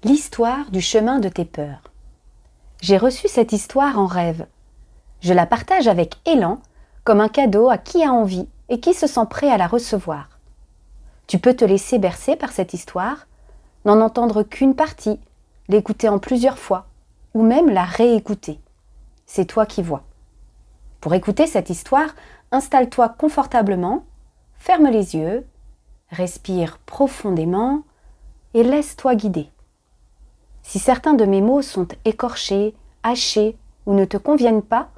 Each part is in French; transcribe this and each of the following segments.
L'histoire du chemin de tes peurs. J'ai reçu cette histoire en rêve. Je la partage avec élan, comme un cadeau à qui a envie et qui se sent prêt à la recevoir. Tu peux te laisser bercer par cette histoire, n'en entendre qu'une partie, l'écouter en plusieurs fois, ou même la réécouter. C'est toi qui vois. Pour écouter cette histoire, installe-toi confortablement, ferme les yeux, respire profondément et laisse-toi guider. Si certains de mes mots sont écorchés, hachés ou ne te conviennent pas,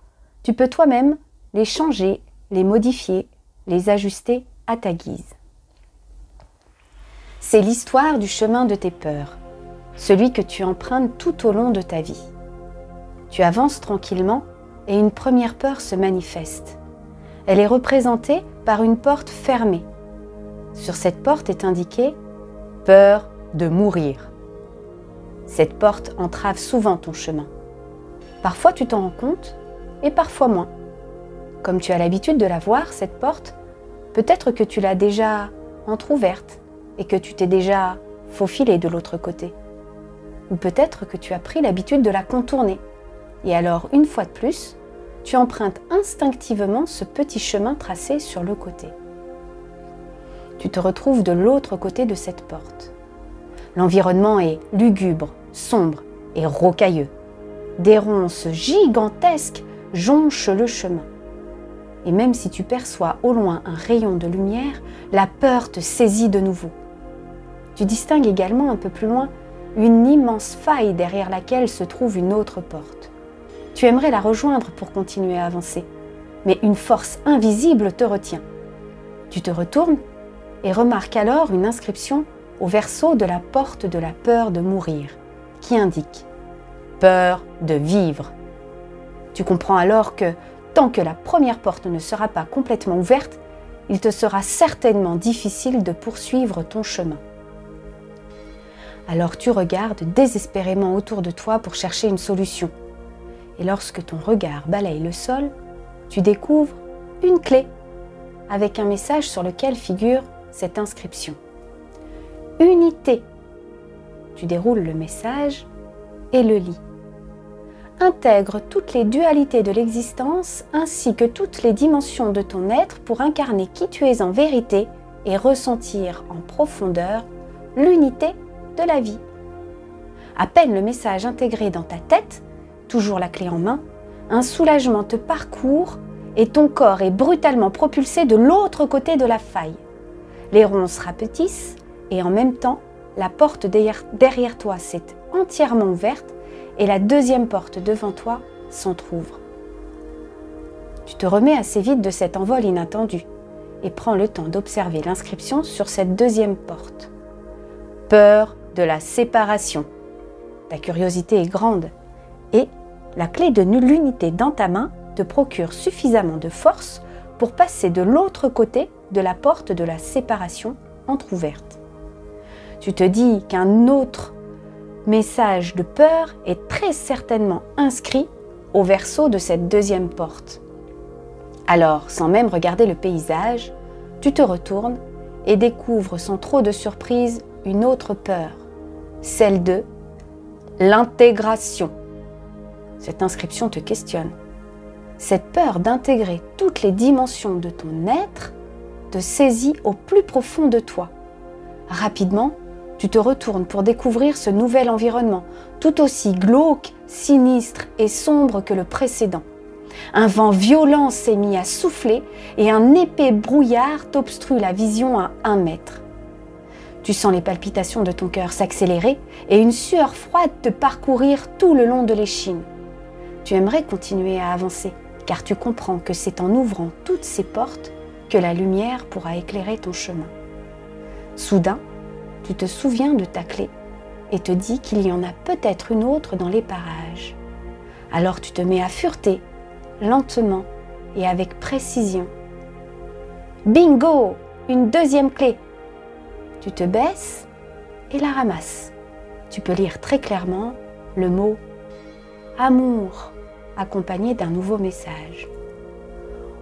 tu peux toi-même les changer, les modifier, les ajuster à ta guise. C'est l'histoire du chemin de tes peurs, celui que tu empruntes tout au long de ta vie. Tu avances tranquillement et une première peur se manifeste. Elle est représentée par une porte fermée. Sur cette porte est indiqué « Peur de mourir ». Cette porte entrave souvent ton chemin. Parfois tu t'en rends compte et parfois moins. Comme tu as l'habitude de la voir, cette porte, peut-être que tu l'as déjà entr'ouverte et que tu t'es déjà faufilé de l'autre côté. Ou peut-être que tu as pris l'habitude de la contourner. Et alors, une fois de plus, tu empruntes instinctivement ce petit chemin tracé sur le côté. Tu te retrouves de l'autre côté de cette porte. L'environnement est lugubre, sombre et rocailleux. Des ronces gigantesques jonchent le chemin. Et même si tu perçois au loin un rayon de lumière, la peur te saisit de nouveau. Tu distingues également un peu plus loin une immense faille derrière laquelle se trouve une autre porte. Tu aimerais la rejoindre pour continuer à avancer, mais une force invisible te retient. Tu te retournes et remarques alors une inscription au verso de la porte de la peur de mourir, qui indique « Peur de vivre ». Tu comprends alors que, tant que la première porte ne sera pas complètement ouverte, il te sera certainement difficile de poursuivre ton chemin. Alors tu regardes désespérément autour de toi pour chercher une solution. Et lorsque ton regard balaye le sol, tu découvres une clé avec un message sur lequel figure cette inscription. Unité. Tu déroules le message et le lis. Intègre toutes les dualités de l'existence ainsi que toutes les dimensions de ton être pour incarner qui tu es en vérité et ressentir en profondeur l'unité de la vie. À peine le message intégré dans ta tête, toujours la clé en main, un soulagement te parcourt et ton corps est brutalement propulsé de l'autre côté de la faille. Les ronces rapetissent et en même temps, la porte derrière toi s'est entièrement ouverte et la deuxième porte devant toi s'entrouvre. Tu te remets assez vite de cet envol inattendu et prends le temps d'observer l'inscription sur cette deuxième porte. Peur de la séparation. Ta curiosité est grande et la clé de l'unité dans ta main te procure suffisamment de force pour passer de l'autre côté de la porte de la séparation entrouverte. Tu te dis qu'un autre message de peur est très certainement inscrit au verso de cette deuxième porte. Alors, sans même regarder le paysage, tu te retournes et découvres sans trop de surprise une autre peur, celle de l'intégration. Cette inscription te questionne. Cette peur d'intégrer toutes les dimensions de ton être te saisit au plus profond de toi. Rapidement, tu te retournes pour découvrir ce nouvel environnement, tout aussi glauque, sinistre et sombre que le précédent. Un vent violent s'est mis à souffler et un épais brouillard t'obstrue la vision à 1 mètre. Tu sens les palpitations de ton cœur s'accélérer et une sueur froide te parcourir tout le long de l'échine. Tu aimerais continuer à avancer, car tu comprends que c'est en ouvrant toutes ces portes que la lumière pourra éclairer ton chemin. Soudain, tu te souviens de ta clé et te dis qu'il y en a peut-être une autre dans les parages. Alors tu te mets à fureter, lentement et avec précision. Bingo! Une deuxième clé! Tu te baisses et la ramasses. Tu peux lire très clairement le mot « amour » accompagné d'un nouveau message.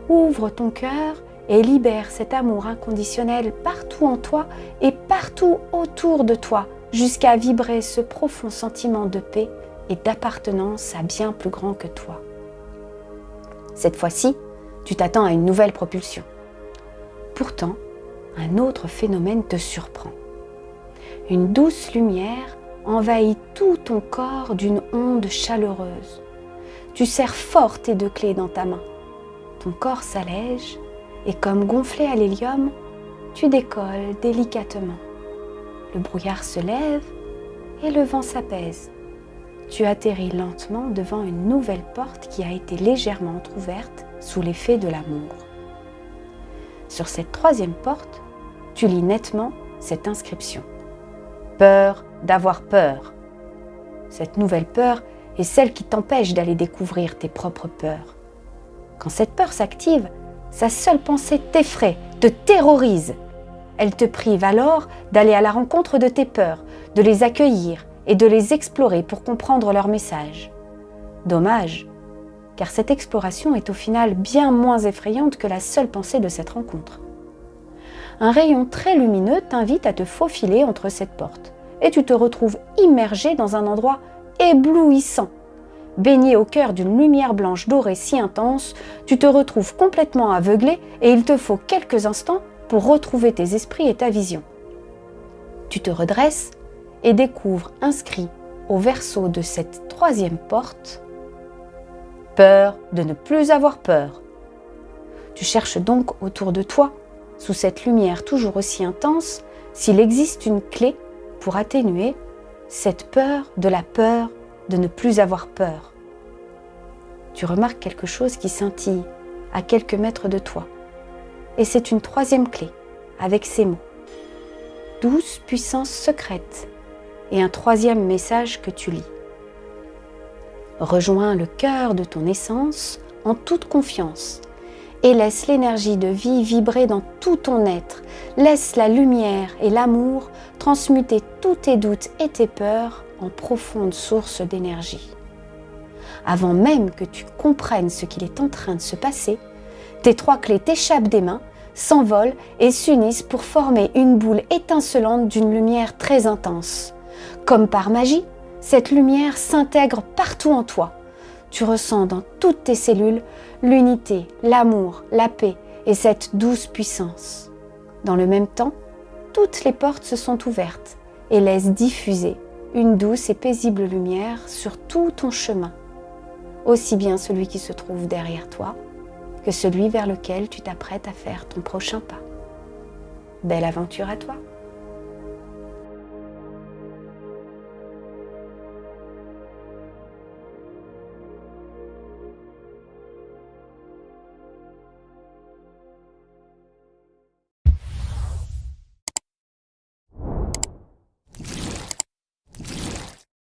Ouvre ton cœur et libère cet amour inconditionnel partout en toi et partout autour de toi, jusqu'à vibrer ce profond sentiment de paix et d'appartenance à bien plus grand que toi. Cette fois-ci, tu t'attends à une nouvelle propulsion. Pourtant, un autre phénomène te surprend. Une douce lumière envahit tout ton corps d'une onde chaleureuse. Tu serres fort tes deux clés dans ta main. Ton corps s'allège et comme gonflé à l'hélium, tu décolles délicatement. Le brouillard se lève et le vent s'apaise. Tu atterris lentement devant une nouvelle porte qui a été légèrement entrouverte sous l'effet de l'amour. Sur cette troisième porte, tu lis nettement cette inscription. Peur d'avoir peur. Cette nouvelle peur est celle qui t'empêche d'aller découvrir tes propres peurs. Quand cette peur s'active, sa seule pensée t'effraie, te terrorise. Elle te prive alors d'aller à la rencontre de tes peurs, de les accueillir et de les explorer pour comprendre leur message. Dommage, car cette exploration est au final bien moins effrayante que la seule pensée de cette rencontre. Un rayon très lumineux t'invite à te faufiler entre cette porte et tu te retrouves immergé dans un endroit éblouissant. Baigné au cœur d'une lumière blanche dorée si intense, tu te retrouves complètement aveuglé et il te faut quelques instants pour retrouver tes esprits et ta vision. Tu te redresses et découvres inscrit au verso de cette troisième porte « Peur de ne plus avoir peur ». Tu cherches donc autour de toi, sous cette lumière toujours aussi intense, s'il existe une clé pour atténuer cette peur de la peur de ne plus avoir peur. Tu remarques quelque chose qui scintille à quelques mètres de toi. Et c'est une troisième clé, avec ces mots. Douce puissance secrète, et un troisième message que tu lis. Rejoins le cœur de ton essence en toute confiance et laisse l'énergie de vie vibrer dans tout ton être. Laisse la lumière et l'amour transmuter tous tes doutes et tes peurs en profonde source d'énergie. Avant même que tu comprennes ce qu'il est en train de se passer, tes trois clés t'échappent des mains, s'envolent et s'unissent pour former une boule étincelante d'une lumière très intense. Comme par magie, cette lumière s'intègre partout en toi. Tu ressens dans toutes tes cellules l'unité, l'amour, la paix et cette douce puissance. Dans le même temps, toutes les portes se sont ouvertes et laissent diffuser une douce et paisible lumière sur tout ton chemin, aussi bien celui qui se trouve derrière toi que celui vers lequel tu t'apprêtes à faire ton prochain pas. Belle aventure à toi!